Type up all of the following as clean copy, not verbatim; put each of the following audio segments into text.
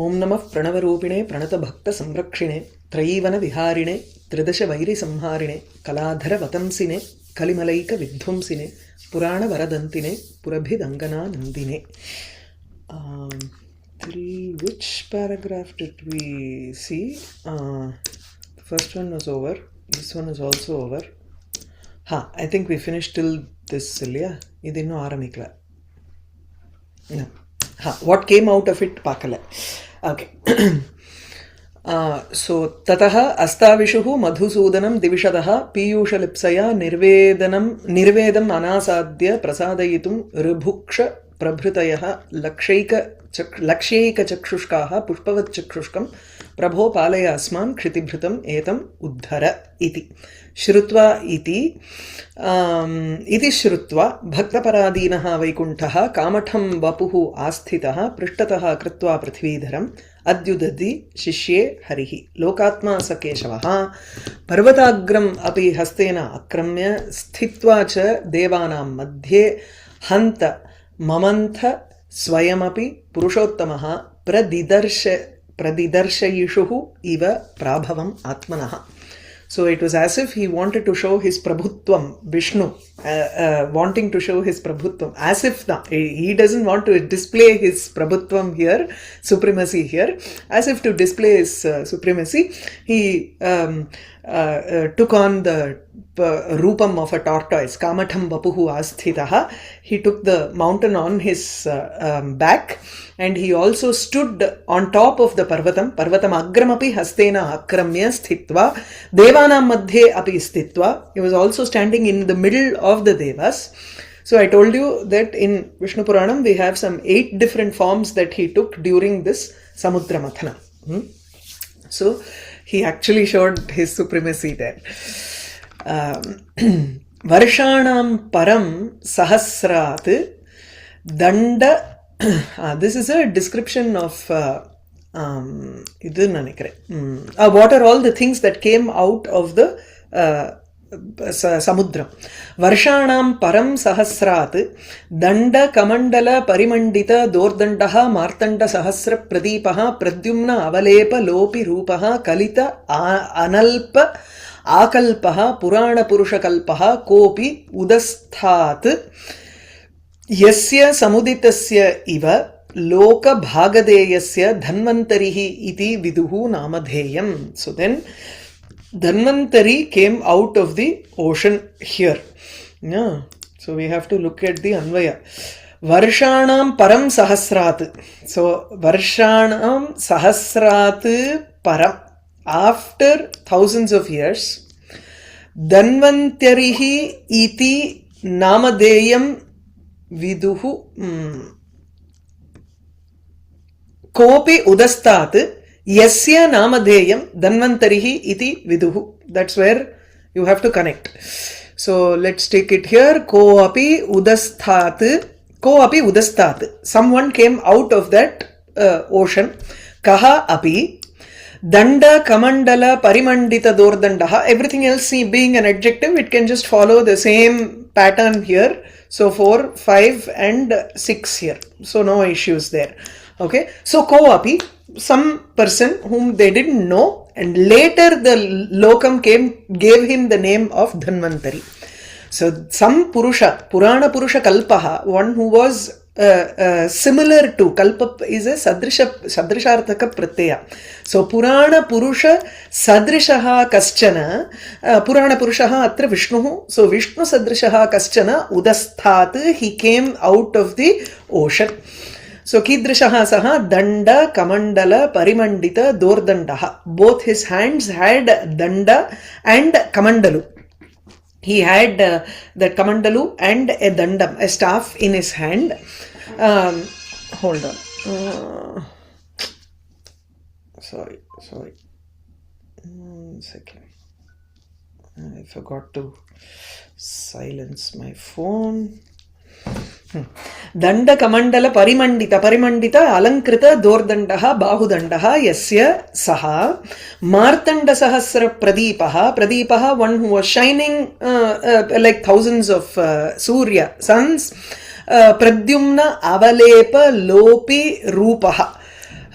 ओम नमः प्रणवरूपिणे प्रणतभक्तसंरक्षिणे त्रयीवनविहारिणे त्रिदशवैरिसंहारिणे कलाधरवतंसिने कलिमलैकविध्वंसिने पुराणवरदन्तिने पुरभिदङ्गनानन्दिने. Which paragraph did we see? The first one was over. This one is also over. I think we finished till this. Ilya, idu innu aaramikla. No. What came out of it pakala. Okay. So tatah astavishuhu madhusudanam divishadaha piyushalipsaya nirvedam anasadya prasadayitum ribhuksha प्रभृतयः लक्ष्यैक चक्षुष्काः पुष्पवत् चक्षुष्कं प्रभो पालय अस्मान् क्षितिभृतम् एतम् उद्धर इति श्रुत्वा इति श्रुत्वा भक्तपराधीनः वैकुण्ठः कामठं वपुः आस्थितः पृष्ठतः कृत्वा पृथ्वीधरम् अद्युदधि शिष्ये हरिः लोकात्मा स केशवः पर्वताग्रम् अपि हस्तेन आक्रम्य स्थित्वा च देवानां मध्ये हन्त ममन्थ स्वयमपि पुरुषोत्तमः प्रदिदर्शयिषुः इव प्राभवम् आत्मनः. So it was as if he wanted to show his prabhutvam, Vishnu, wanting to show his prabhutvam, as if he doesn't want to display his prabhutvam here, supremacy here, as if to display his supremacy, he took on the rupam of a tortoise, kamatham vapuhu asthitaha. He took the mountain on his back, and he also stood on top of the parvatam agramapi hastena akramya sthitva devanam madhye api sthitva. He was also standing in the middle of the devas. So I told you that in Vishnu Puranam we have some 8 different forms that he took during this samudra mathana. So he actually showed his supremacy there. Varshanam param sahasrat danda. This is a description of what are all the things that came out of the samudra. Varshanam param sahasrat danda kamandala parimandita dordandaha martanda sahasra pradeepaha pradyumna avalepa lopi rupaha kalita analpa आकल्पः पुराणपुरुषकल्पः कोऽपि उदस्थात् यस्य समुदितस्य इव लोकभागधेयस्य धन्वन्तरिः इति विदुः नामधेयम्. So then Dhanvantari came out of the ocean here. So we have to look at the Anvaya. Varshanam param sahasrat. So Varshanam sahasrat param. After thousands of years, Dhanvantarihi iti namadeyam viduhu kopi udastat yasya namadeyam Dhanvantarihi iti viduhu. That's where you have to connect. So let's take it here. Koapi udastat. Someone came out of that ocean. Kaha api Danda, Kamandala, Parimandita, Dordandaha. Everything else, see, being an adjective, it can just follow the same pattern here. So 4, 5 and 6 here. So no issues there. Okay. So Koapi, some person whom they didn't know, and later the Lokam gave him the name of Dhanvantari. So some Purusha, Purana Purusha Kalpaha, one who was similar to Kalpa is a Sadrisharthaka Pratyaya. So Purana Purusha Sadrishaha Kaschana Purana Purushaha Atra Vishnuhu. So Vishnu Sadrishaha Kaschana Udasthat, he came out of the ocean. So Kidrishaha Saha Danda Kamandala Parimandita Dordandaha. Both his hands had Danda and Kamandalu. He had that Kamandalu and a Dandam, a staff in his hand. Hold on. Sorry. 1 second. I forgot to silence my phone. Danda Kamandala Parimandita Alankrita Dordandaha Bahudandaha Yasya Saha Martanda Sahasra Pradeepaha, one who was shining like thousands of Surya suns. Pradyumna Avalepa Lopi Rupaha.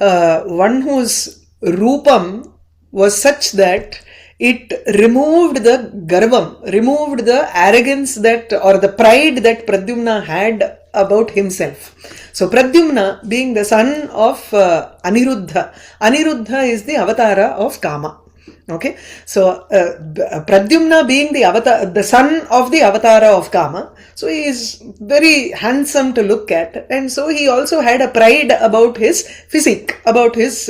one whose Rupam was such that it removed the garvam, removed the arrogance that, or the pride that Pradyumna had about himself. So Pradyumna being the son of Aniruddha. Aniruddha is the avatara of Kama. Okay, so Pradyumna being the avatar, the son of the avatara of Kama, so he is very handsome to look at, and so he also had a pride about his physique, about his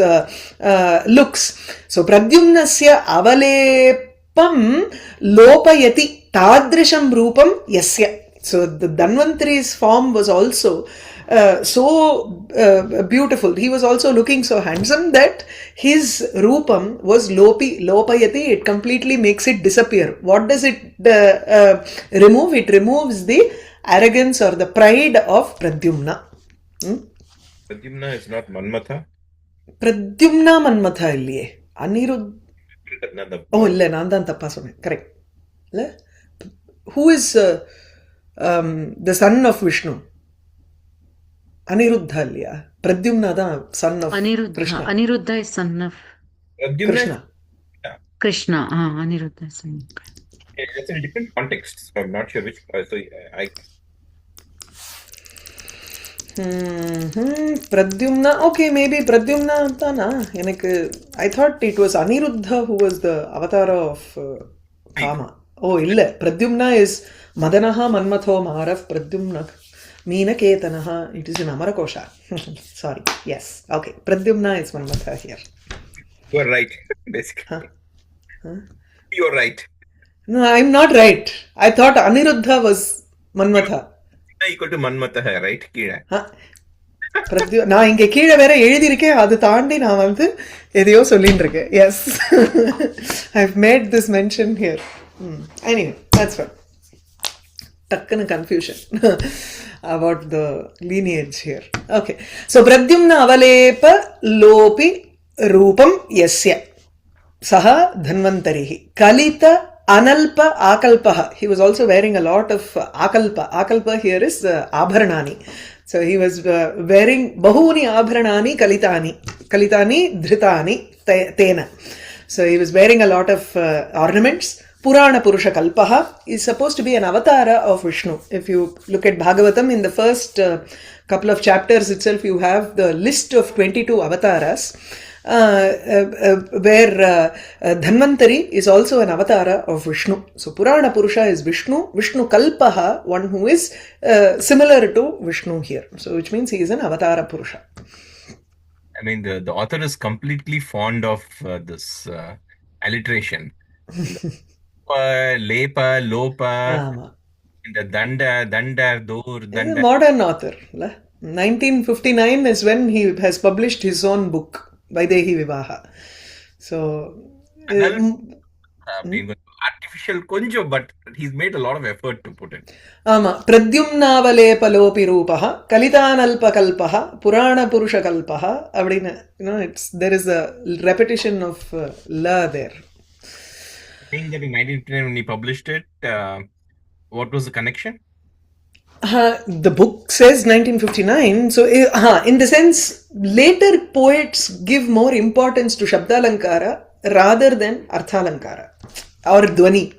looks. So Pradyumnasya avalepam lopayati tadrisham rupam yasya. So the Dhanvantari's form was also so beautiful. He was also looking so handsome that his Rupam was lopayati. It completely makes it disappear. What does it remove? It removes the arrogance or the pride of Pradyumna. Pradyumna is not Manmatha. Pradyumna Manmatha illiye. Aniruddha. Oh, illa, naan dhaan thappa sonne. Correct. Who is the son of Vishnu? Aniruddha illiya. Pradyumna da son of Krishna. Aniruddha is son of Krishna. Krishna. Aniruddha is son of Krishna. It's in a different context, so I'm not sure which. So I. Pradyumna. Okay, maybe Pradyumna tana. I thought it was Aniruddha who was the avatara of Kama. Oh, illa. Pradyumna is Madanaha Manmatho Maharav Pradyumna Meena Ketanaha. It is in Amarakosha. Sorry. Yes. Okay. Pradyumna is Manmatha here. You are right, basically. You are right. No, I'm not right. I thought Aniruddha was Manmatha. Equal to Manmatha, right? Kira. நான் இங்க கீழே வேற எழுதியிருக்கேன், அது தாண்டி நான் வந்து எதையோ சொல்லிட்டு இருக்கேன். Yes. I've made this mention here. Anyway, that's fine. Takkana confusion about the lineage here. Okay. So Pradyumna avalepa lopi rupam yasya saha dhanvantarihi kalita analpa akalpaha. He was also wearing a lot of akalpa. Akalpa here is abharanani. So he was wearing bahuni abharanani kalitani dhritani tena. So he was wearing a lot of ornaments. Purana Purusha Kalpaha is supposed to be an avatara of Vishnu. If you look at Bhagavatam, in the first couple of chapters itself, you have the list of 22 avataras, where Dhanvantari is also an avatara of Vishnu. So Purana Purusha is Vishnu. Vishnu Kalpaha, one who is similar to Vishnu here. So which means he is an avatara Purusha. I mean, the author is completely fond of this alliteration. Lepa, Lopa, in the Danda, Dur, Danda. He's a modern author. 1959 is when he has published his own book, Vaidehi Vivaha. So, artificial konjo, but he's made a lot of effort to put it. Pradyumnavalepa lopi rupaha, kalitanalpa kalpaha, purana purusha kalpaha. There is a repetition of la there. Saying that in 1959 when he published it, what was the connection? The book says 1959. So, in the sense, later poets give more importance to Shabdalankara rather than Arthalankara or Dwani.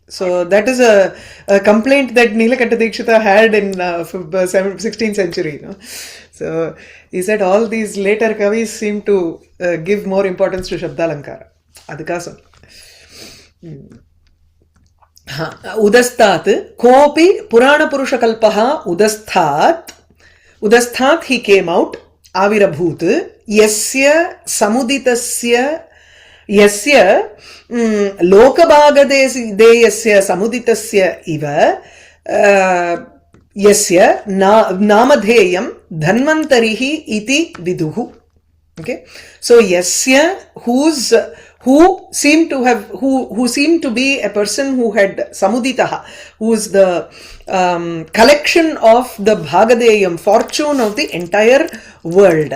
So, that is a complaint that Nilakanta Dikshita had in 16th century. So, he said all these later Kavis seem to give more importance to Shabdalankara. Adhikasam. Udastat kopi Purana Purusha Kalpaha Udasthat he came out Avirabhut Yasya Samuditasya Yasya Lokabhagadeyasya Samuditasya Iva Yasya Namadheyam Dhanvantarihi iti viduhu. Okay, so Yasya who seemed to be a person who had samuditaha, who is the collection of the bhagadeyam, fortune of the entire world.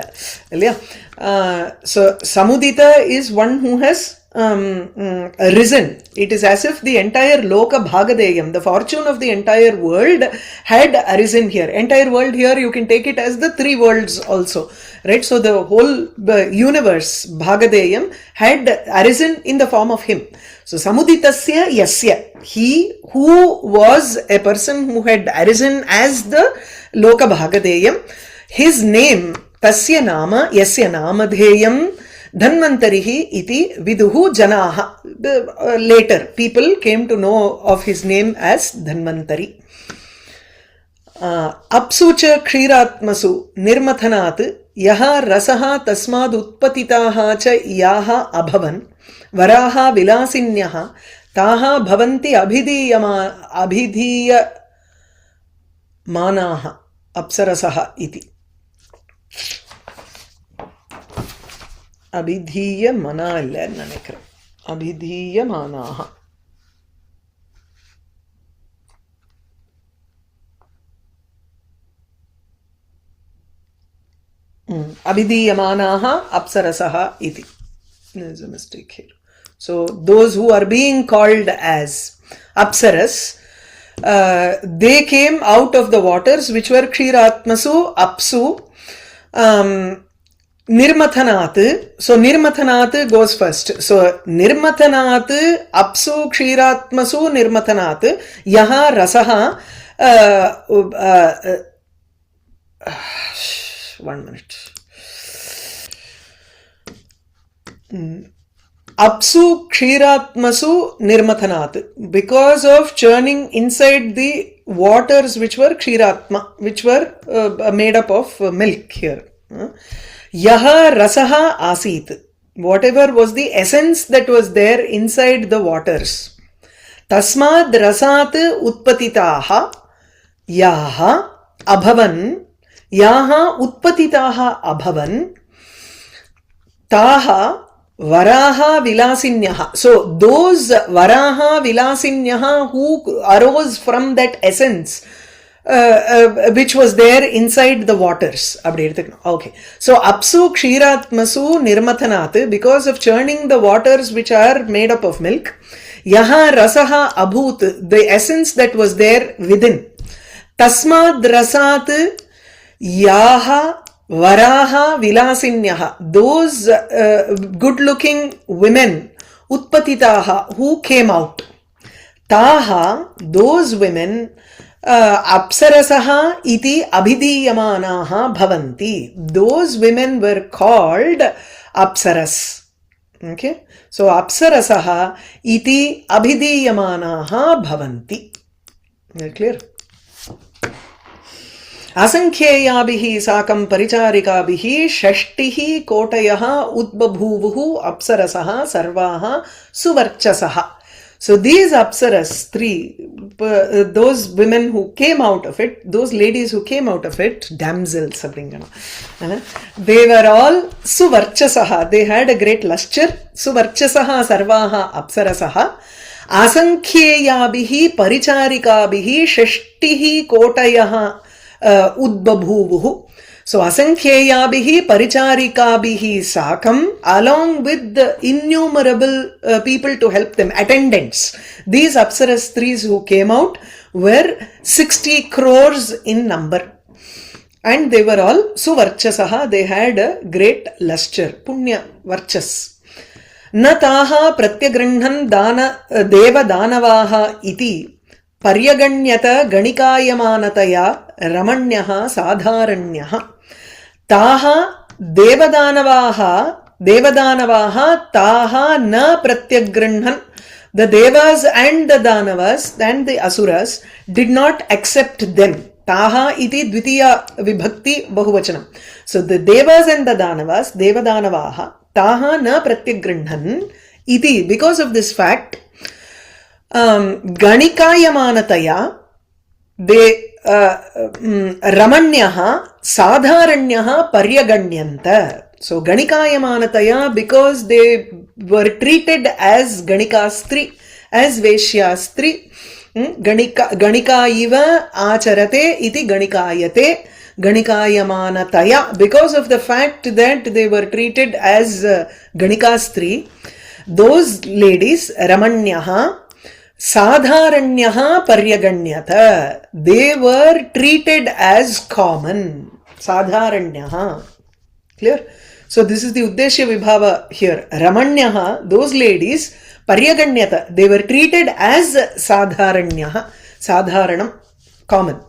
So samudita is one who has risen. It is as if the entire Loka Bhagadeyam, the fortune of the entire world, had arisen here. Entire world here, you can take it as the three worlds also, right? So the whole universe, Bhagadeyam, had arisen in the form of him. So Samuditasya Yasya, he who was a person who had arisen as the Loka Bhagadeyam, his name, Tasya Nama, Yasya Namadheyam, Dhanvantarihi iti viduhu janaha. Later, people came to know of his name as Dhanvantari. Apsucha kshiratmasu nirmathanat yaha rasaha tasmad utpatitaha cha yaha abhavan varaha vilasinyaha taha bhavanti abhidhiyamanaha apsarasaha iti. Abhidhiyamana illa nanikkren. Abhidhiyamanaha. Abhidhiyamanaha apsarasaha iti. There's a mistake here. So those who are being called as apsaras, they came out of the waters which were Kshiratmasu, Apsu, Nirmathanat. So Nirmathanat goes first. So Nirmathanat, Apsu, Kshiratmasu, Nirmathanat, Yaha Rasaha. 1 minute. Apsu Kshiratmasu Nirmathanat. Because of churning inside the waters which were Kshiratma, which were made up of milk here. Yaha Rasaha Asit. Whatever was the essence that was there inside the waters. Tasmad Rasat Utpatitaha Yaha Abhavan. Yaha Utpatitaha Abhavan. Taha Varaha Vilasinyaha. So those Varaha Vilasinyaha who arose from that essence which was there inside the waters. Okay. So Apsu Kshiratmasu Nirmathanat, because of churning the waters which are made up of milk. Yaha Rasaha Abhut, the essence that was there within. Tasmad Rasat Yaha Varaha Vilasinyaha, those good looking women, Utpatitaha, who came out. Taha, those women, Apsarasaha iti abhidiyamanaha bhavanti. Those women were called Apsaras. Okay. So Apsarasaha iti abhidiyamanaha bhavanti. Clear? Asankhyayabihi sakam paricarikabihi shashtihi kotayaha udbabhuvuhu apsarasaha sarvaha suvarchasaha. So these apsaras, three, those women who came out of it, those ladies who came out of it, damsels, they were all suvarchasaha. They had a great lustre. Suvarchasaha sarvaha apsarasaha. Asankhyayabihi paricarikabihi shashtihi kotayaha udbabhuvuhu. So asankhyayabihi paricharikabihi sakam, along with the innumerable people to help them, attendants. These apsaras threes who came out were 60 crores in number. And they were all suvarchasaha, they had a great lustre, punya varchas. Na taha pratyagranhan dana deva danavaha iti Paryaganyata ganikayamanataya ramanyaha sadharanyaha. Taha devadanavaha taha na pratyagranhan. The devas and the danavas and the asuras did not accept them. Taha iti dvitiya vibhakti bahuvachanam. So the devas and the danavas, devadanavaha, taha na pratyagranhan iti. Because of this fact, Ganikayamanataya, they Ramanyaha, Sadharanyaha, Paryaganyanta. So Ganikayamanataya, because they were treated as Ganikastri, as Veshyastri. Ganika iva acharate iti Ganikayate. Ganikayamanataya, because of the fact that they were treated as Ganikastri. those ladies Ramanyaha Sadharanyaha Paryaganyata, they were treated as common. Sadharanyaha. Clear? So this is the Uddeshya Vibhava here. Ramanyaha, those ladies, Paryaganyata, they were treated as Sadharanyaha, Sadharanam, common.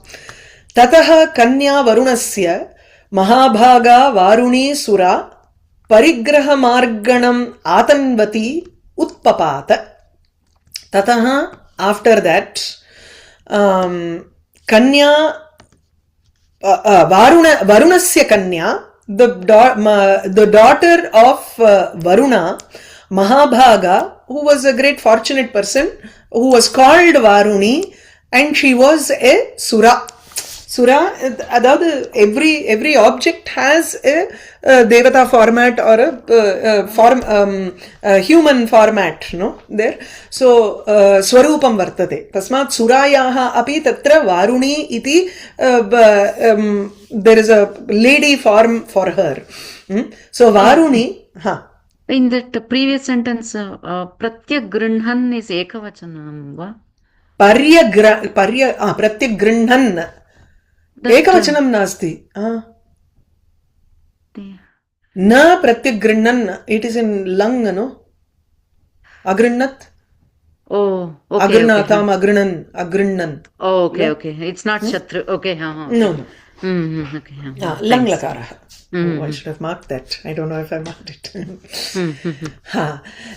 Tataha Kanya Varunasya Mahabhaga Varuni Sura Parigraha Marganam Atanvati Utpapata. Tataha, after that, Kanya, Varunasya Kanya, the daughter of Varuna, Mahabhaga, who was a great fortunate person, who was called Varuni, and she was a Sura. Sura, every object has a Devata format or a human format, no? There. So, Swarupam Vartate. Tasmat Surayaha api tatra Varuni iti, there is a lady form for her. So, Varuni, In that previous sentence, Pratyagrinhan is Ekavachanam, va? Pratyagrinhan. Ekavachanam nasti. Na pratyagrinnan. It is in lung, no? Agrinnat. Oh, okay. Agrinatam, agrinnan. Oh, okay. It's not Shatru. Okay, No. Okay. Lang lakara. Oh, I should have marked that. I don't know if I marked it.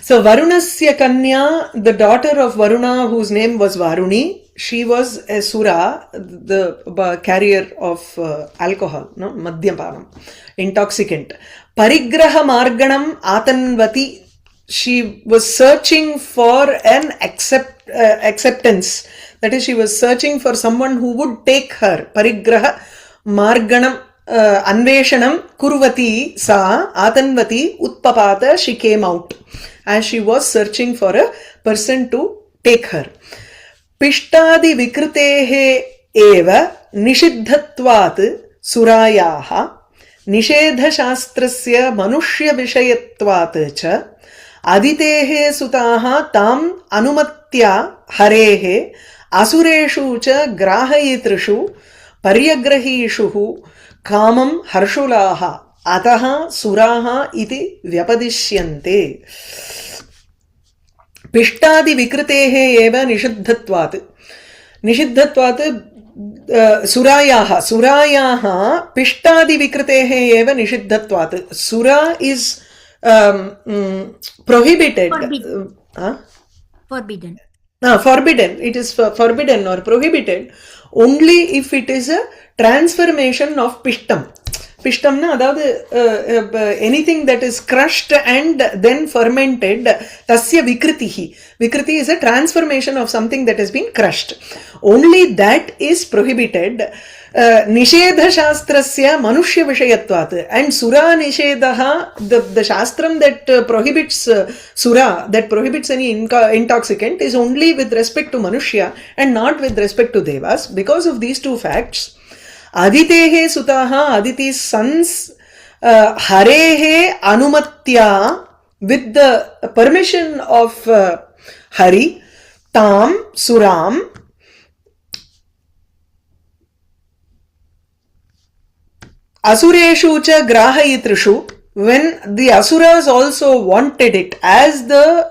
So Varunasya Kanya, the daughter of Varuna, whose name was Varuni, she was a Sura, the carrier of alcohol, no? Madhyapanam, intoxicant. Parigraha Marganam Atanvati, she was searching for an acceptance. That is, she was searching for someone who would take her. Parigraha Marganam Anveshanam Kurvati Sa Atanvati Utpapata, she came out as she was searching for a person to take her. Pishtadi Vikrutehe Eva Nishiddhatvat Surayaha Nishedha Shastrasya Manushya Vishayatvat Cha Aditehe Sutaha Tam Anumatya Harehe Asureshu Cha Grahayitrishu Paryagrahishuhu Kamam Harshulaha Ataha Suraha iti Vyapadishyante. Pishtadi Vikrutehe eva Nishiddhatvat. Nishiddhatvat Surayaha Pishtadi Vikrutehe eva Nishiddhatvat. Sura is prohibited. Forbidden. Forbidden. It is forbidden or prohibited only if it is a transformation of Pishtam. Pishtam na, anything that is crushed and then fermented, tasya vikritihi. Vikriti is a transformation of something that has been crushed. Only that is prohibited. Nishedha shastrasya manushya vishayatvat. And sura nishedha, the shastram that prohibits sura, that prohibits any intoxicant, is only with respect to manushya and not with respect to devas. Because of these two facts, Aditehe Sutaha, Aditi's sons, Harehe Anumatya, with the permission of Hari, Tam, Suram, Asureshu cha Grahayitrishu, when the Asuras also wanted it as the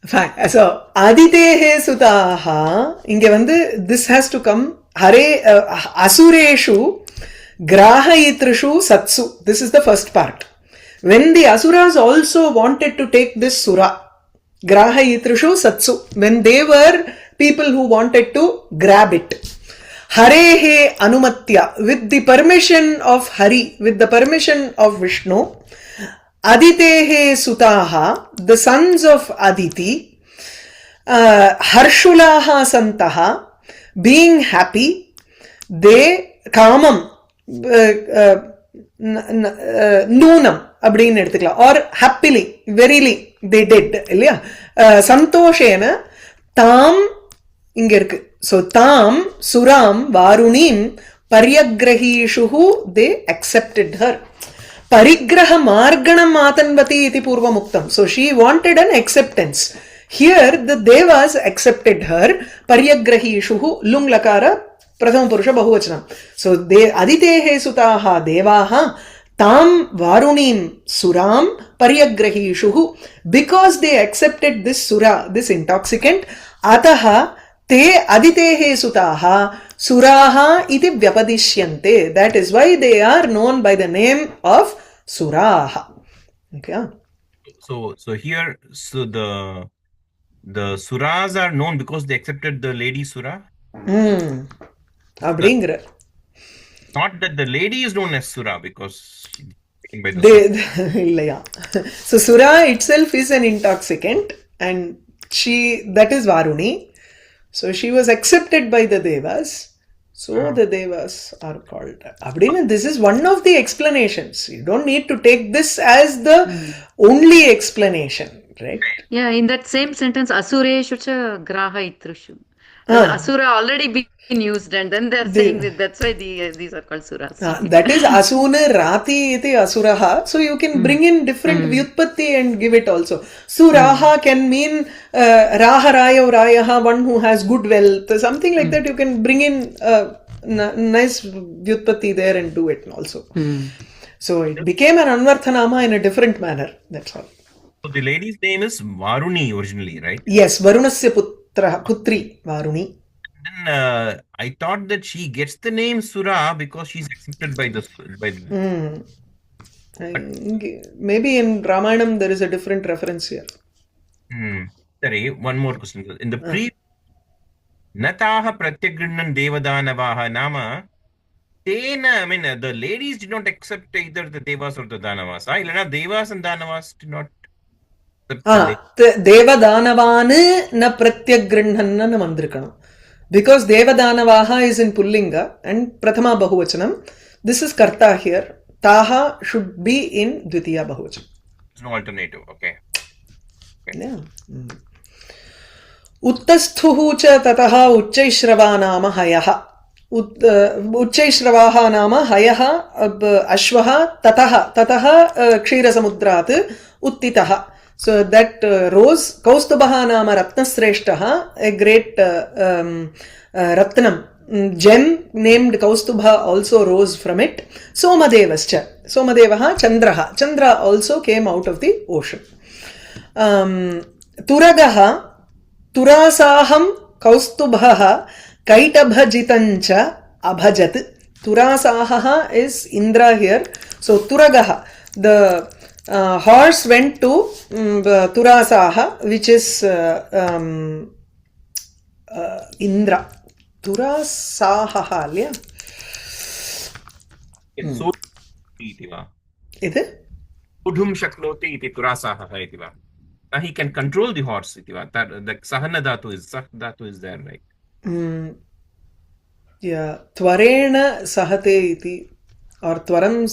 fine. So Aditehe Sutaha, inge vandu this has to come Hare Asureshu Grahayitrishu Satsu. This is the first part. When the Asuras also wanted to take this Sura, Grahayitrishu Satsu, when they were people who wanted to grab it, Harehe Anumatya, with the permission of Hari, with the permission of Vishnu, Aditehe Sutaha, the sons of Aditi, Harshulaha Santaha, being happy, they Kamam Noonam அப்படின்னு எடுத்துக்கலாம், or happily, verily they did, இல்லையா? சந்தோஷேன தாம் இங்க இருக்கு. So தாம் சுராம் வாருணீம் Paryagrahishuhu, they accepted her. Parigraha marganam atanvati iti purvamuktam. So she wanted an acceptance. Here the devas accepted her. Paryagrahishuhu, lung lakara, prathama purusha bahuvachanam. So they aditehe sutaha devaha tam varunim suram paryagrahishuhu. Because they accepted this sura, this intoxicant, ataha te aditehe sutaha suraha iti vyapadishyante. That is why they are known by the name of suraha. Okay. So here, so the suras are known because they accepted the lady sura. அப்படிங்கிற Not that the lady is known as sura because she's taken by the இல்லையா. So sura itself is an intoxicant and that is Varuni. So she was accepted by the devas. So the devas are called. Abdina, this is one of the explanations. You don't need to take this as the only explanation, right? Yeah, in that same sentence, Asureshu cha graha itrushu. Asura already been used, and then they are saying that's why these are called suras. That is asuna rati iti asuraha. So you can bring in different vyutpatti and give it also. Suraha can mean raha raya or rayaha, one who has good wealth, something like that. You can bring in nice vyutpatti there and do it also. So it became an anvarthanama in a different manner. That's all. So the lady's name is Varuni originally, right? Yes, Varunasya putri Varuni. Then I thought that she gets the name Sura because she's accepted by the. Maybe in Ramayana there is a different reference here. Sorry, one more question. In the Nataha Pratyagrinan Devadanavaha Nama, Tena, I mean, the ladies did not accept either the Devas or the Danavas. Ilana Devas and Danavas did not. Devadanavanu na pratyagrinhanna na mandrikanam. Because Devadanavaha is in Pullinga and Prathama Bahuvachanam. This is Karta here. Taha should be in Dvitiya Bahuvachanam. There's no alternative. Okay. Yeah. Uttasthuhu cha tataha uchchaishrava nama hayaha. Uchchaishravaha nama hayaha ashvaha tataha kshirasamudrat uttitaha. So that rose, Kaustubaha nama Ratnasreshtaha, a great Ratnam, gem named Kaustubha also rose from it. Somadevascha, Somadevaha Chandraha. Chandra also came out of the ocean. Turagaha, Turasaham Kaustubhaha Kaitabhajitancha Abhajat. Turasaha is Indra here. So Turagaha, the horse went to Turasaha, which is Indra. Turasaha, yeah. So, itiva. Is it? Udhum shakloti iti Turasaha itiva. Now he can control the horse itiva. That the Sahana dhatu is there, right? Yeah. Tvarena sahate iti. Or Twaram,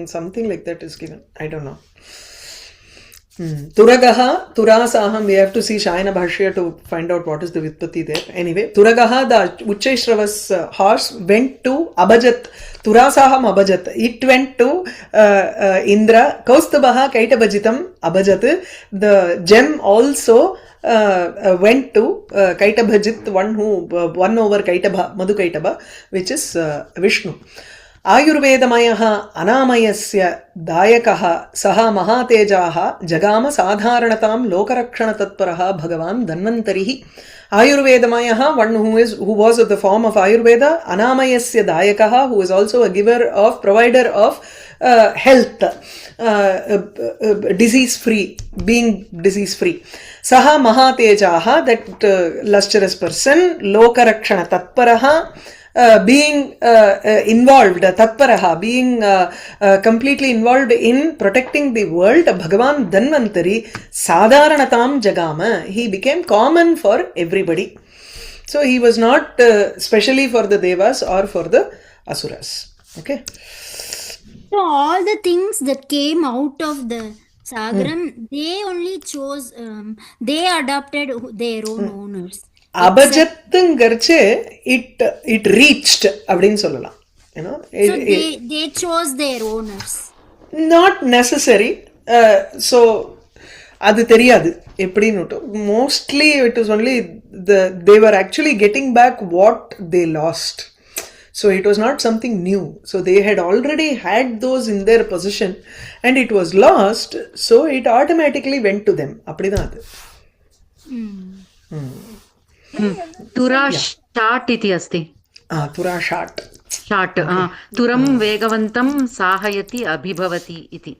something like that is given. I don't know. Turagaha, Turasaham, we have to see Shayana Bhashya to find out what is the Vyutpatti there. Anyway, Turagaha, the Uchchaishrava's horse, went to Abhajat. Turasaham Abhajat. It went to Indra. Kaustubaha Kaitabhajitam Abhajat. The gem also went to Kaitabhajit, one who won over Kaitabha, Madhu Kaitabha, which is Vishnu. आयुर्वेदमयः अनामयस्य दायकः सः महातेजाः जगाम साधारणतां लोकरक्षणतत्परः भगवान् धन्वन्तरिः. Ayurvedamaya, one who was of the form of Ayurveda, Anamayasya Dayakaha, who is also a giver of, provider of health, disease-free, being disease-free. Saha Mahatejaha, that lustrous person, Lokarakshana Tatparaha, being involved, Tatparaha, being completely involved in protecting the world, Bhagavan Dhanvantari, Sadharanatam Jagama, he became common for everybody. So he was not specially for the Devas or for the Asuras. Okay. So all the things that came out of the Sagaram, they only chose, they adopted their own owners. Abhajattungarche it reached அப்படின்னு சொல்லலாம். you know. So they chose their owners. Not necessary. So அது தெரியாது எப்படின்னு. Mostly it was only they were actually getting back what they lost. So it was not something new. So they had already had those in their possession and it was lost, so it automatically went to them. அப்படிதான் அது. तुरा shot इति अस्ति. तुरा shot. Shot. तुरं वेगवन्तं साहयति अभिभवति इति.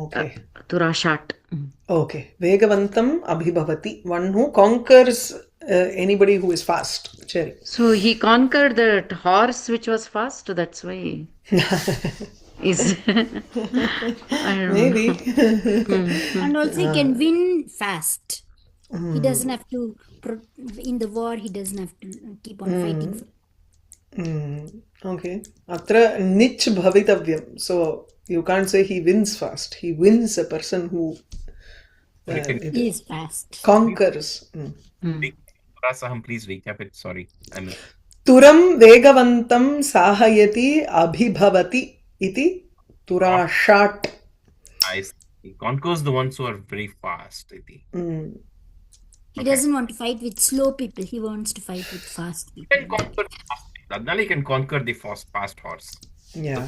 Okay. Tura shot. Okay. Vegavantam abhibhavati. One who conquers anybody who is fast. Sure. So he conquered that horse which was fast. That's why. Is I don't know. Maybe. And also he can win fast. He doesn't have to in the war. He doesn't have to keep on fighting. Okay. Atra nich bhavitavyam. So you can't say he wins fast. He wins a person who He is fast. conquers. Rasaham, please recap it. Sorry. Turam vegavantam sahayati abhibhavati iti turashat. He conquers the ones who are very fast. He doesn't want to fight with slow people. He wants to fight with fast people. He can conquer fast. Adnali can conquer the fast horse. Yeah.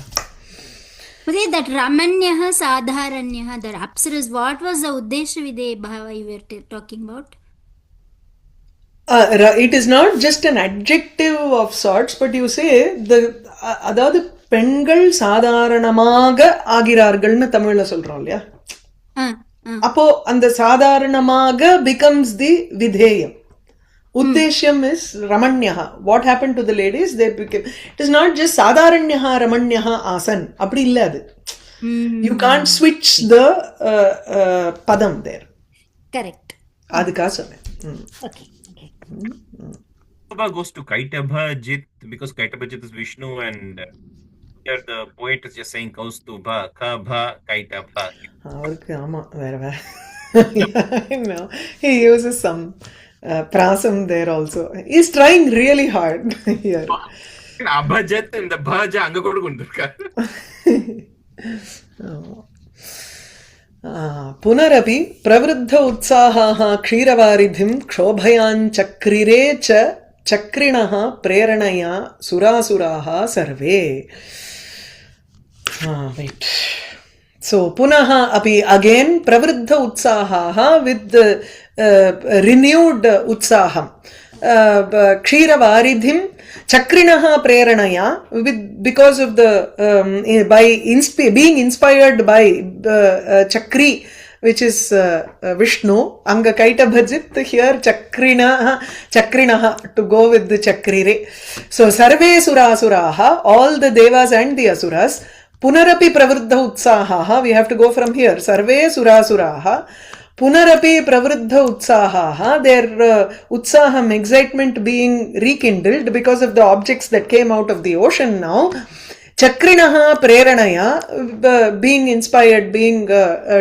But that Ramanyah, Sadharanyah, that Apsaras, what was the Uddesha Videbhava you were talking about? It is not just an adjective of sorts, but you say அதாவது பெண்கள் சாதாரணமாக ஆகிறார்கள்னு தமிழ்ல சொல்றோம் இல்லையா? அப்போ அந்த சாதாரணமாக becomes the vidheyam. Uddeshyam is Ramanyaha. What happened to the ladies? They became. It is not just Sadharanyaha Ramanyaha Asan. Apdi illa adu. You can't switch the padam there. Correct. Adukka sonne. Okay. Kaitaba goes to Kaitabhajit because Kaitabhajit is Vishnu, and here the poet is just saying Kaustubha, Kabha, Kaitabha. Avarku ama vera. No, he uses some prasam there also. He's trying really hard here. Abhajat and the Bhaja anga kodu kondurka. पुनरपि प्रवृद्ध उत्साहाः क्षीरवारिधिं क्षोभयाञ्चक्रिरे च चक्रिणः प्रेरणया सुरासुराः सर्वे. Wait. So पुनः अपि again pravriddha उत्साहाः with renewed उत्साहं क्षीरवारिधिं चक्रिणः प्रेरणया because of the by being inspired by Chakri, which is Vishnu. Anga Kaitabhajit, here Chakrinah to go with the Chakrire. So Sarve Surasuraha, all the Devas and the Asuras. Punarapi Pravruddha Utsahaha, we have to go from here. Sarve Surasuraha. Punarapi pravruddha utsahaha, their utsaham, excitement being rekindled because of the objects that came out of the ocean now. Chakrinaha preranaya, being inspired, being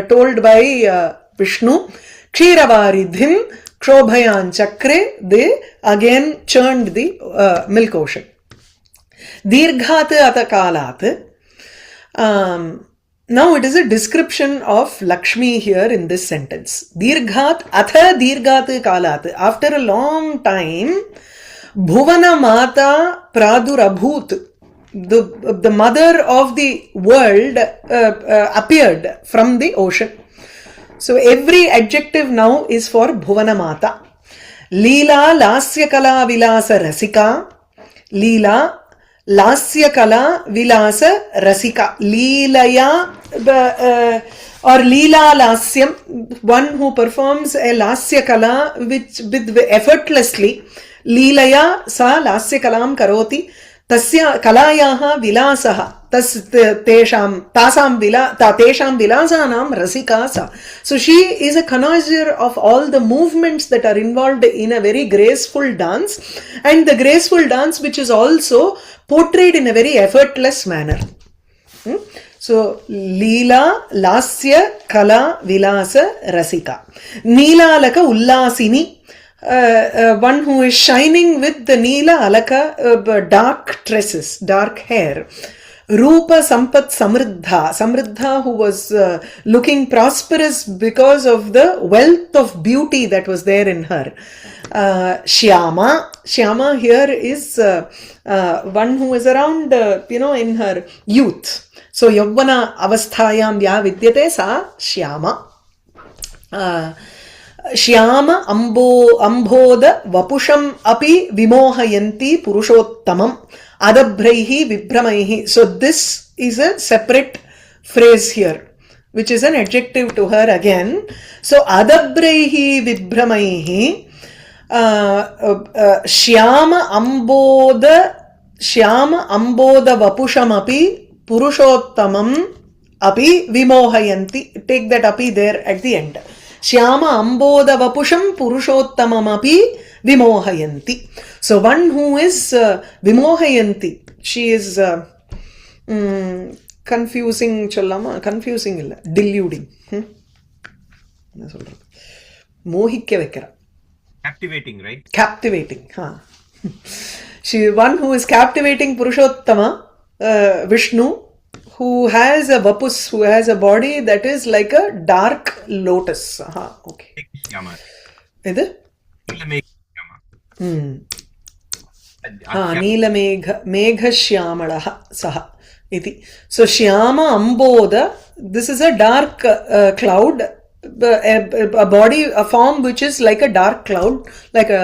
told by Vishnu. Kshiravaridhim, kshobhayan chakre, they again churned the milk ocean. Dirghat atakalat. Now it is a description of Lakshmi here in this sentence. Dirghat atha dirghat kalat. After a long time, Bhuvana Mata Pradurabhut, the mother of the world, appeared from the ocean. So every adjective now is for Bhuvana Mata. Leela Lasya Kala Vilasa Rasika. Leela Lasya Kala Vilasa Rasika. Leelaya or Leela Lasyam, one who performs a Lasya Kala with effortlessly. Leelaya sa Lasya Kalam Karoti. Tasya Kalayaha Vilasaha. Tesham Vilasanam Rasika sa. So she is a connoisseur of all the movements that are involved in a very graceful dance, and the graceful dance which is also portrayed in a very effortless manner. So Leela Lasya Kala Vilasa Rasika. Neelalaka Ullasini. one who is shining with the Neela Alaka, dark tresses, dark hair. Rupa Sampat Samriddha. Samriddha, who was looking prosperous because of the wealth of beauty that was there in her. Shyama. Shyama here is one who is around, in her youth. So, Yavvana avasthayam ya vidyate sa Shyama. Shyama ambodha vapusham api vimohayanti purushottamam adabhraihi vibramaihi. So this is a separate phrase here, which is an adjective to her again. So adabhraihi vibramaihi shyama ambodha vapusham api purushottamam api vimohayanti. Take that api there at the end. Shyama ambodha vapusham purushottamamapi vimohayanti. So one who is vimohayanti, she is confusing sollama, confusing illa, deluding. என்ன சொல்றது, மோகிக்க வைக்கிறா. Captivating, right? Captivating. She one who is captivating Purushottama, Vishnu, who has a vapus, who has a body that is like a dark lotus. Okay. Shyama. Idu? Neelamegha Megha Shyamalaha Saha iti. So Shyama Ambodha, this is a dark cloud, a body, a form which is like a dark cloud, like a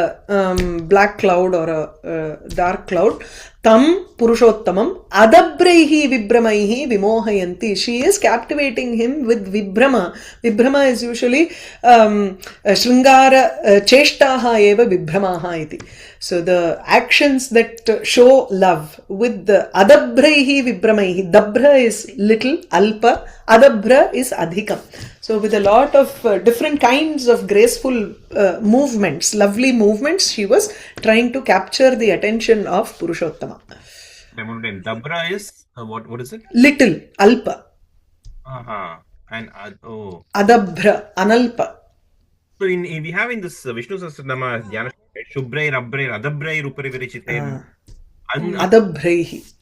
black cloud or a dark cloud. Tam Purushottamam Adabhraihi Vibramaihi Vimohayanti. She is captivating him with Vibrama. Vibrama is usually Shringara Cheshtaha eva Vibramaha iti. So the actions that show love with the Adabhraihi Vibramaihi. Dabra is little, Alpa. Adabhra is Adhikam. So with a lot of different kinds of graceful movements, lovely movements, she was trying to capture the attention of Purushottama. Dabra is what is it? Little, Alpa. And Adabhra, Analpa. So we have in this Vishnu Sahasranama Dhyana Shubhrai, Rabhrai, Adabhrai, Rupari Virichite. Adabhraihi.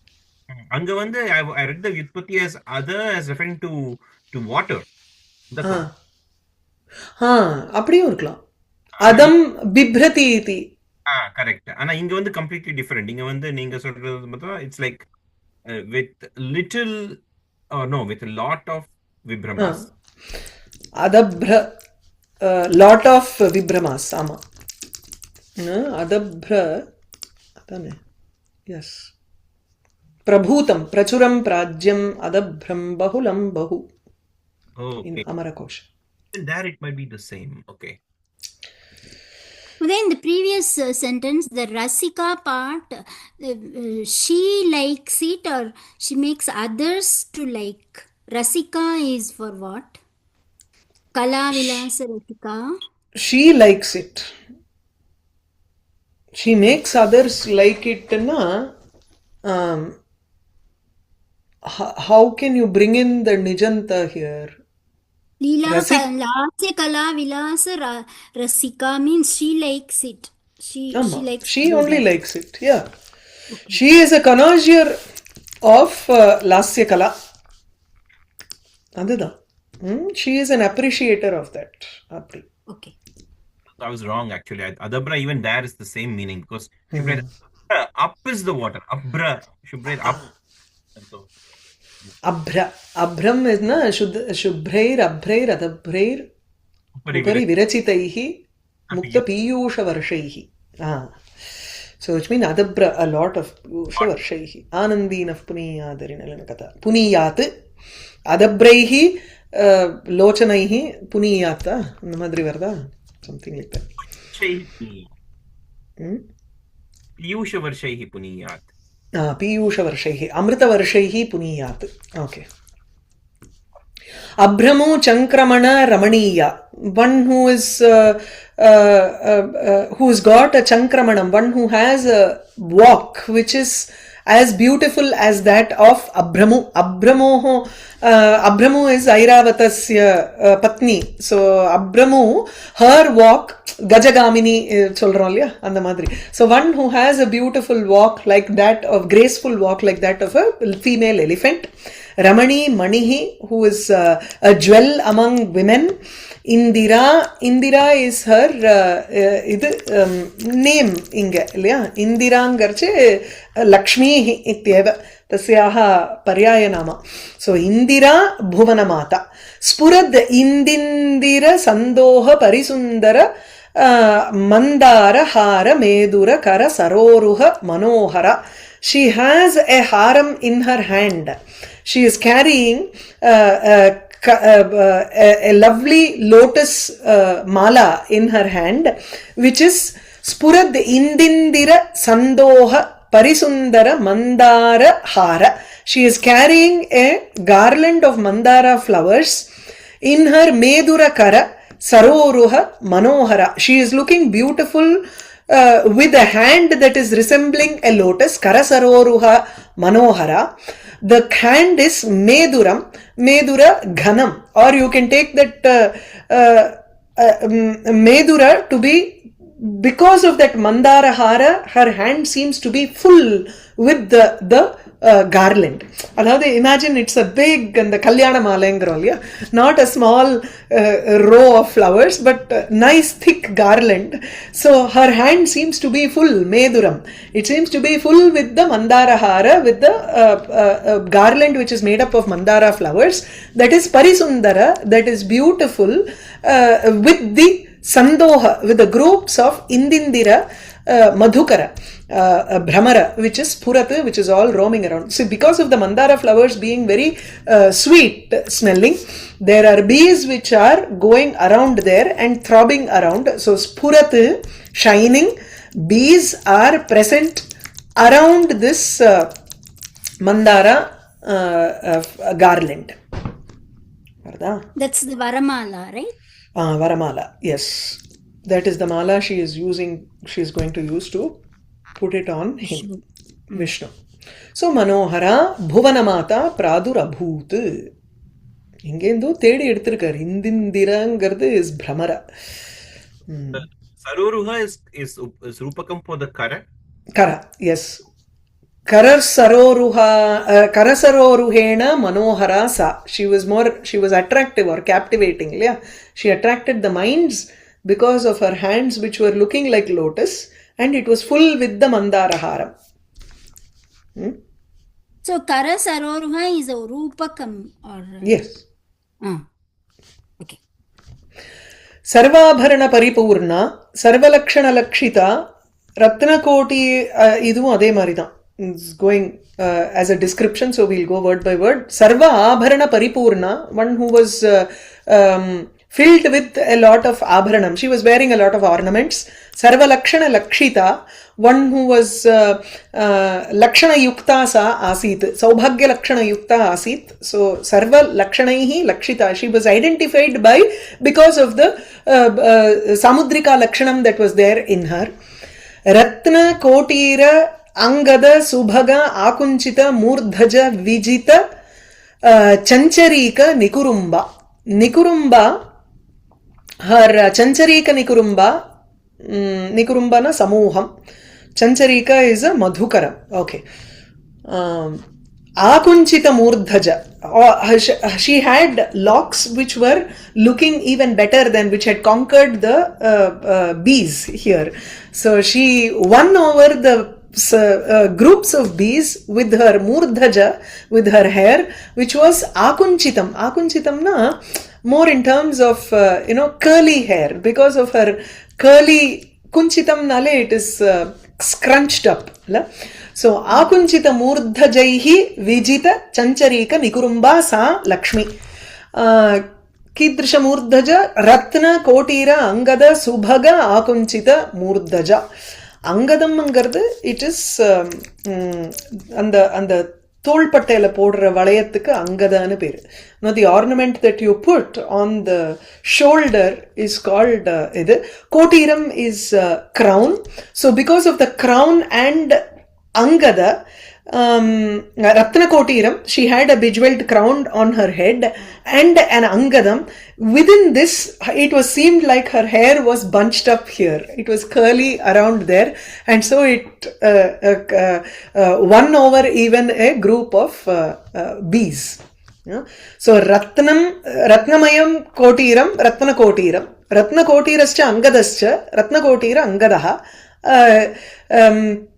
Anga vande I read the Vyutpati as Ada as referring to water. அப்படியும் இருக்கலாம். அதம் பிப்ரதி இதி. Correct. ஆனா இங்க வந்து completely different. இங்க வந்து நீங்க சொல்றது பார்த்தா it's like with little with a lot of vibhamas. Adabhra lot of vibhamas. ஆமா. Adabhra அதானே. Yes. Prabhutam prachuram prajyam adabhram bahulam bahu. Okay. In Amarakosha. There it might be the same. Okay. Then the previous sentence, the Rasika part, she likes it or she makes others to like. Rasika is for what? Kala Vilasa Rasika. She likes it. She makes others like it. How can you bring in the Nijanta here? Lasya Kala Vilasa Rasika means she likes it. She likes She only likes it. Yeah. Okay. She is a connoisseur of Lasya Kala. Adida. She is an appreciator of that. Okay. I was wrong actually. Adabra even there is the same meaning because up is the water. Abra. Shubhrai up. So Abhra. Abhram is na Shubhrair, Abhrair, Adabhrair Upari Virachitaihi Mukta Piyusha Varshaihi. So which means Adabhra, a lot of Piyusha Varshaihi. Anandina Puniyadarinalakata. Puniyat. Adabhraihi Lochanaihi Puniyata. Namadri Varda. Something like that. Piyusha Varshaihi Puniyat. Piyusha Varshaihi. Amrita Varshaihi Puniyat. Okay. Abhramo Chankramana Ramaniya. One who's got a Chankramanam, one who has a walk which is as beautiful as that of Abhramu. Abhramu is Airavatasya patni. So Abhramu, her walk, Gajagamini சொல்றோம் இல்லையா அந்த மாதிரி. So one who has a beautiful walk like that, of graceful walk like that of a female elephant. Ramani Manihi, who is a jewel among women. Indira is her name inga இல்லையா இந்திராங்கர்ச்சு லக்ஷ்மி இत्यேவ தஸ்யாஹ பர்யாய நாம. So Indira புவனமாதா ஸ்புரத் இந்திந்திர சந்தோஹ பரிசுந்தர Mandara ಹಾರ ಮೇದುರ ಕರ ಸರೋರುಹ ಮನೋಹರ. She has a haram in her hand. She is carrying a lovely lotus mala in her hand, which is spurad indindira sandoha parisundara mandara hara. She is carrying a garland of mandara flowers in her medura kara saroruha manohara. She is looking beautiful with a hand that is resembling a lotus, karasaroruha manohara. The hand is meduram, medura ghanam, or you can take that medura to be, because of that mandara hara, her hand seems to be full with the garland. Adhavadhu imagine it's a big and the kalyana malayangro இல்லையா, not a small row of flowers but nice thick garland. So her hand seems to be full, meduram, it seems to be full with the mandara hara, with the garland which is made up of mandara flowers, that is parisundara, that is beautiful, with the sandoha, with the groups of indindira, madhukara, Brahmara, which is Purata, which is all roaming around. So because of the mandara flowers being very sweet smelling, there are bees which are going around there and throbbing around. So Spurata, shining, bees are present around this mandara garland. That's the Varamala, right? Varamala, yes. That is the mala she is using, she is going to use to put it on him, Vishnu. So Manohara Bhuvanamata Pradurabhut. Ingendu thedi eduthirukkar. Indindirangirdu is Brahmara. Saroruha is Rupakam for the Kara? Kara, yes. Karasaroruhena Manohara sa. She was attractive or captivating. Yeah? She attracted the minds because of her hands which were looking like lotus, and it was full with the mandara haram. So Kara Saroruha is a Rupakam or Yes. Okay. Sarvabharana Paripurna, Sarvalakshana Lakshita, Ratnakoti, idu ade maridhan. It's going as a description, so we'll go word by word. Sarva Abharana Paripurna, one who was filled with a lot of abharanam. She was wearing a lot of ornaments. Sarva Lakshana Lakshita, one who was Lakshana Yukta sa asit. Saubhagya Lakshana Yukta asit. So Sarva Lakshanaihi Lakshita. She was identified by, because of the Samudrika Lakshanam that was there in her. Ratna Kotira Angada Subhaga Akunchita Murdhaja Vijita Chancharika Nikurumba. Nikurumba, her Chancharika Nikurumba, Nikurumbana Samuham. Chancharika is a Madhukara. Okay. Akunchita Murdhaja. She had locks which were looking even better than, which had conquered the bees here. So she won over the groups of bees with her murdhaja, with her hair, which was akunchitam. Akunchitam na, more in terms of curly hair, because of her curly kunchitam nale, it is scrunched up. La? So akunchita murdhajaihi vijita chancharika nikurumba sa Lakshmi. Kidrisha murdhaja ratna kotira angada subhaga akunchita murdhaja. அங்கதம்ங்கிறது it is அந்த அந்த தோள்பட்டையில போடுற வளையத்துக்கு அங்கதான்னு பேரு. Now the ornament that you put on the shoulder is called இது. Kotiram is crown. So because of the crown and angada, Ratnakotiram, she had a bejeweled crown on her head and an angadam. Within this, it was seemed like her hair was bunched up here. It was curly around there, and so it won over even a group of bees. Yeah. So Ratnamayam Kotiram, Ratnakotiram. Ratnakotirascha Angadascha, Ratnakotira Angadaha.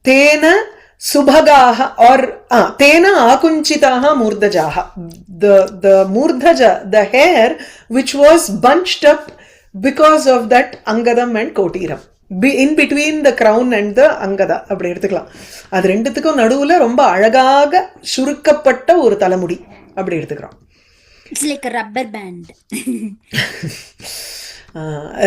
Tena Subhagaha or Tena Akunchitaha Murdajaha. The Murdhaja, the hair which was bunched up because of that Angadam and Kotiram. In between the crown and the Angada. அப்படி எடுத்துக்கலாம். அது ரெண்டுத்துக்கும் நடுவுல ரொம்ப அழகாக சுருக்கப்பட்ட ஒரு தலைமுடி அப்படி எடுத்துக்கிறோம். It's like a rubber band.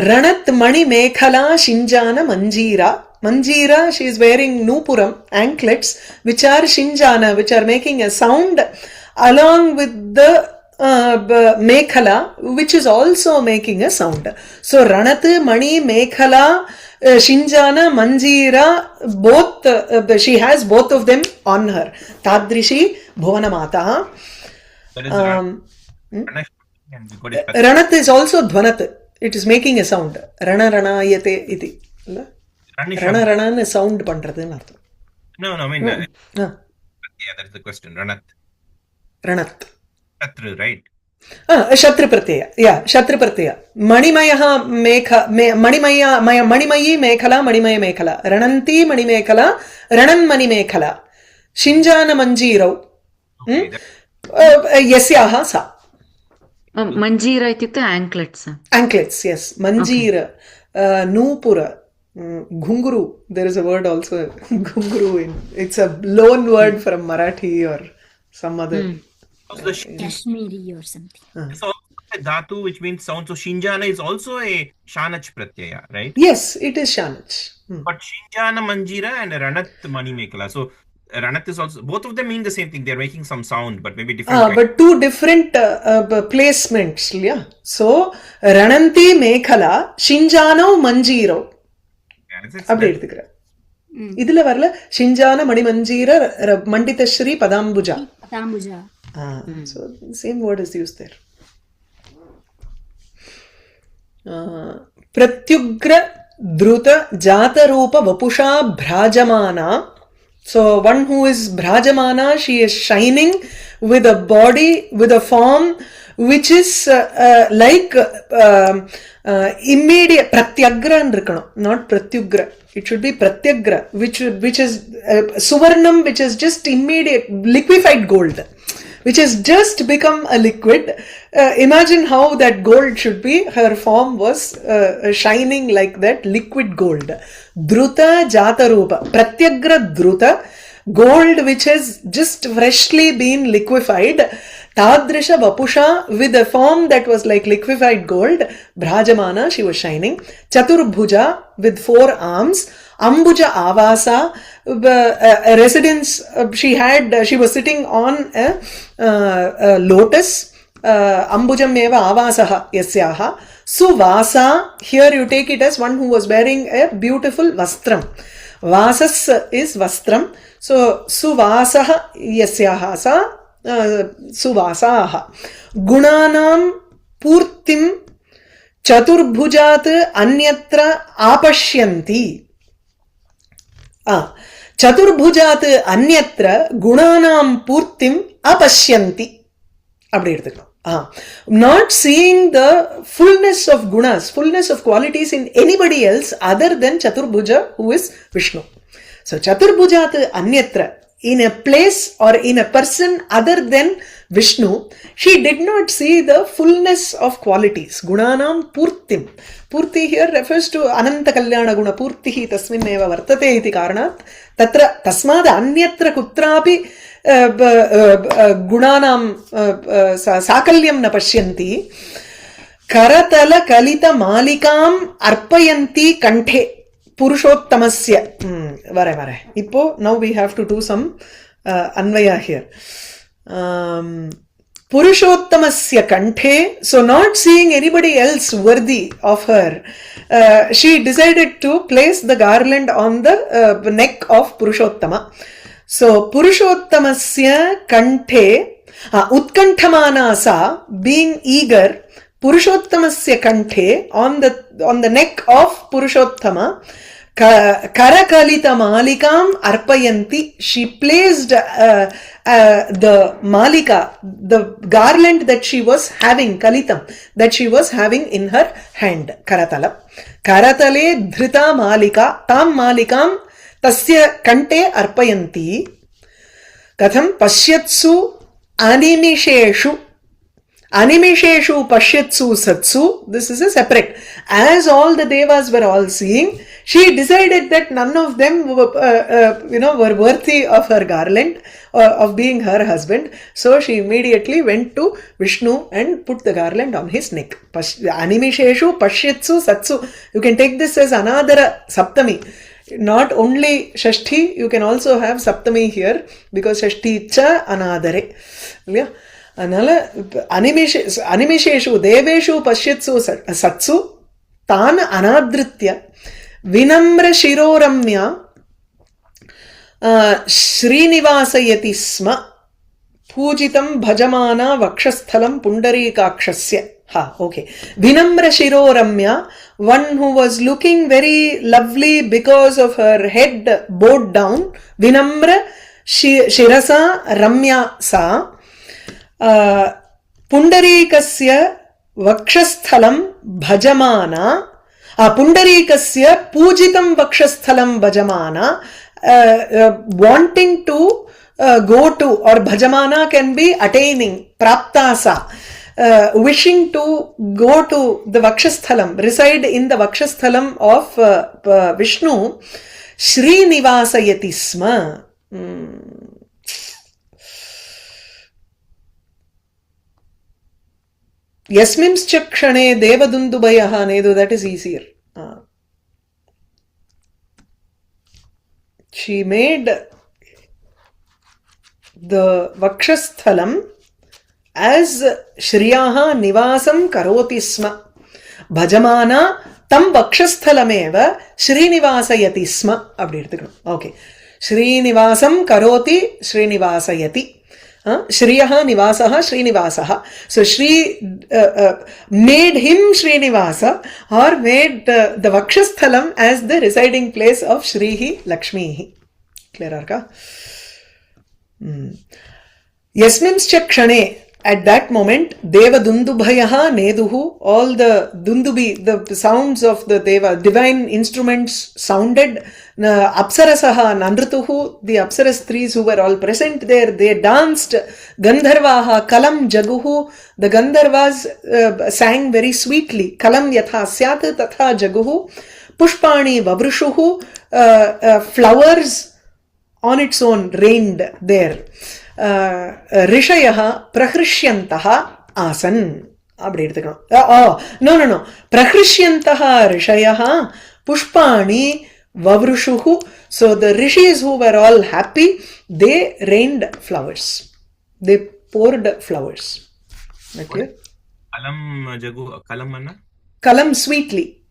Ranat Mani Mekhala Shinjana Manjeera. Manjeera, she is wearing Nupuram anklets, which are Shinjana, which are making a sound along with the Mekhala, which is also making a sound. So Ranat Mani Mekhala Shinjana Manjeera, both she has both of them on her. Tadrishi Bhuvana Mata. That is Ranat is also Dhvanat. It is making a sound. Rana Rana Yate iti. Rana Rana ne sound பண்றதுன்னு அர்த்தம். No, I mean, yeah, that's the question. Ranat. Shatru, right? Shatru Pratyaya. Yeah, Shatru Pratyaya. Manimayaha Mekha, Manimayi Mekhala, Manimaya Mekhala. Rananti Mani Mekhala, Ranan Mani Mekhala. Shinjana Manjeerau. Yasyaha sa. Manjeera ityukte anklets. Anklets, yes. Manjeera, Nupura, Ghunguru. There is a word also, Ghunguru. It's a loan word from Marathi or some other. Kashmiri or something. It's also a dhatu which means sound. So Shinjana is also a Shanach Pratyaya, right? Yes, it is Shanach. But Shinjana Manjeera and Ranat Mani Mekhala. So Ranat is also, both of them mean the same thing. They're making some sound, but maybe different. But two different placements. Yeah. So Rananti Mekhala, Shinjano Manjeero. அப்படி எடுத்துக்கிறேன். இதுல வரல Shinjana Mani Manjeera Manditashri Padambuja. Padambuja. So same word is used there. Pratyugra Druta Jata Rupa Vapusha Bhrajamana. So one who is Bhrajamana, she is shining with a body, with a form which is like immediate Pratyagra irukkanum, not Pratyugra. It should be Pratyagra, which is Suvarnam, which is just immediate liquefied gold, which has just become a liquid. Imagine how that gold should be. Her form was shining like that liquid gold. Druta Jatarupa. Pratyagra Druta. Gold which has just freshly been liquefied. Tadrisha Vapusha, with a form that was like liquefied gold. Bhrajamana, she was shining. Chaturbhuja, with 4 arms. Ambuja Avasa, a residence, she was sitting on a lotus. Ambujam eva avasaha yasyaha. Suvasa, here you take it as one who was wearing a beautiful vastram. Vasas is vastram. So Suvasaha yasyaha sa Suvasaha. Gunanam Purtim Chaturbhujat Anyatra Apashyanti. Chaturbhujat Anyatra Gunanam Purtim Apashyanti. அப்படி எடுத்துக்கலாம். Not seeing the fullness of gunas, fullness of qualities in anybody else other than Chaturbhuja, who is Vishnu. So Chaturbhujat Anyatra, in a place or in a person other than Vishnu, she did not see the fullness of qualities. Gunanam Purtim. Purti here refers to Ananta Kalyana Guna Purtihi Tasmin Eva Vartate iti Karanat. Tatra Tasmad Anyatra Kutrapi Gunanam Sakalyam na Pashyanti. Karatala Kalita Malikam Arpayanti Kanthe. Purushottamasya. Vare. Ipo, now we have to do some Anvaya here. Purushottamasya Kanthe. So not seeing anybody else worthy of her, she decided to place the garland on the neck of Purushottama. So Purushottamasya kanthe utkanthamana sa, being eager, Purushottamasya kanthe, on the neck of Purushottama, Karakalita Malikam Arpayanti, she placed the Malika, the garland that she was having, Kalitam, that she was having in her hand, Karatala. Karatale Dhrita Malika, Tam Malikam Tasya Kante Arpayanti. Katham Pashyatsu Animisheshu. Animisheshu Pashyatsu Satsu. This is a separate. As all the devas were all seeing, she decided that none of them were worthy of her garland, of being her husband. So she immediately went to Vishnu and put the garland on his neck. Animisheshu Pashyatsu Satsu. You can take this as Anadara Saptami. Not only Shashti, you can also have Saptami here, because Shashti cha Anadare. Yeah. Anala Animisheshu Deveshu Pashyatsu Satsu Tan Anadritya Vinamra Shiroramya Srinivasayati Sma Pujitam Bhajamana Vakshasthalam Pundarikakshasya. Okay. Vinamra Shiroramya, one who was looking very lovely because of her head bowed down. Vinamra Shirasa Ramya Sa Pundarikasya Vakshasthalam Bhajamana. Pundarikasya Pujitam Vakshasthalam Bhajamana, wanting to go to, or Bhajamana can be attaining, Praptasa, wishing to go to the Vakshasthalam, reside in the Vakshasthalam of Vishnu, Srinivasayati Sma. Yasminscha kshane devadundubayaha nedu, that is easier. She made the Vakshasthalam as Shriyaha Nivasam Karoti Sma. Bhajamana Tam Vakshasthalameva Srinivasayati Sma. Okay. Srinivasam Karoti Srinivasayati. Shriyaha Nivasaha Srinivasaha. So Shri made him Srinivasa, or made the Vakshasthalam as the residing place of Shrihi Lakshmihi. Clear arka? Yasminscha kshane, at that moment, Deva Dundubhayaha Neduhu, all the Dundubi, the sounds of the Deva, divine instruments sounded. Apsarasaha Nandrutuhu, the Apsarastris who were all present there, they danced. Gandharvaha Kalam Jaguhu, the Gandharvas sang very sweetly. Kalam Yatha Syat Tatha Jaguhu. Pushpani Vavrushuhu, flowers on its own reigned there. Rishayaha Prahrishyantaha Asan. No. Prahrishyantaha Rishayaha Pushpani Vavrushuhu. So the rishis who were all happy, they rained flowers. They poured flowers. Okay. Kalam Jagu, Kalam Anna? Kalam sweetly.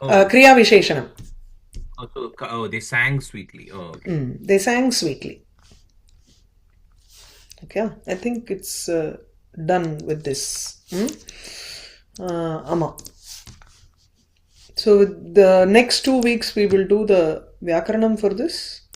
Kriya Visheshanam. Oh, they sang sweetly. Oh, okay. They sang sweetly. Okay, I think it's done with this. Ama. So the next 2 weeks we will do the Vyakaranam for this.